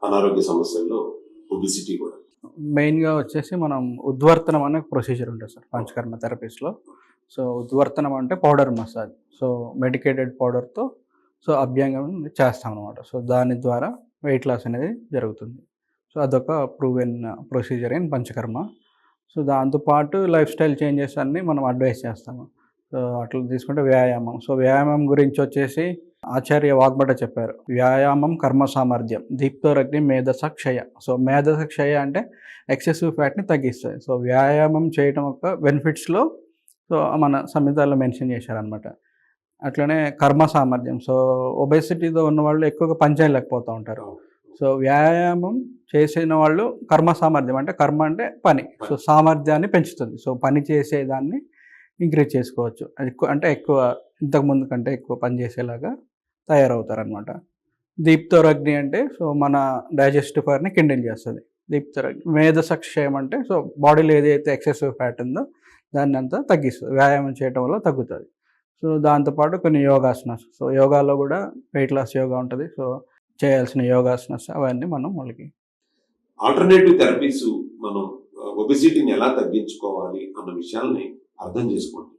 అనారోగ్య సమస్యల్లో ఒబిసిటీ కూడా? మెయిన్‌గా వచ్చేసి మనం ఉద్వర్తనం అనే ప్రొసీజర్ ఉంటుంది సార్ పంచకర్మ థెరపీస్‌లో. సో, ఉద్వర్తనం అంటే పౌడర్ మసాజ్. సో, మెడికేటెడ్ పౌడర్‌తో అభ్యంగం చేస్తామనమాట. సో, దాని ద్వారా వెయిట్ లాస్ అనేది జరుగుతుంది. సో, అదొక proven procedure in panchakarma. So, దాంతో పాటు లైఫ్ స్టైల్ చేంజెస్ అన్నీ మనం అడ్వైస్ చేస్తాము. సో, అట్లా తీసుకుంటే వ్యాయామం. సో, వ్యాయామం గురించి వచ్చేసి ఆచార్య వాగ్భట చెప్పారు. వ్యాయామం కర్మ సామర్థ్యం, దీప్తోరగ్ని మేధస క్షయ. సో, మేధస క్షయ అంటే ఎక్సెసివ్ ఫ్యాట్‌ని తగ్గిస్తది. సో, వ్యాయామం చేయటం యొక్క బెనిఫిట్స్‌లో మన సంహితాల్లో మెన్షన్ చేశారనమాట. అట్లనే కర్మ సామర్థ్యం. సో, ఒబెసిటీతో ఉన్నవాళ్ళు ఎక్కువగా పని చేయలేకపోతూ ఉంటారు. సో, వ్యాయామం చేసిన వాళ్ళు కర్మ సామర్థ్యం అంటే కర్మ అంటే పని. సో, సామర్థ్యాన్ని పెంచుతుంది. సో, పని చేసేదాన్ని ఇంక్రీజ్ చేసుకోవచ్చు. అది ఎక్కువ ఇంతకుముందు కంటే ఎక్కువ పని చేసేలాగా తయారవుతారనమాట. దీప్తోరగ్ని అంటే మన డైజెస్టివ్ ఫైర్‌ని కిండిల్ చేస్తది. దీప్తోరగ్ని. మేధసక్షయం అంటే బాడీలో ఏదైతే ఎక్సెసివ్ ఫ్యాట్ ఉందో దాన్నంతా తగ్గిస్తది. వ్యాయామం చేయటం వల్ల తగ్గుతది. సో, దాంతోపాటు కొన్ని యోగాసనాస్. సో, యోగాలో కూడా వెయిట్ లాస్ యోగా ఉంటది. సో, చేయాల్సిన యోగాసనాస్ అవన్నీ మనం వాళ్ళకి ఆల్టర్నేటివ్ థెరపీస్ మనం ఒబెసిటీని ఎలా తగ్గించుకోవాలి అన్న విషయాల్ని అర్థం చేసుకోండి.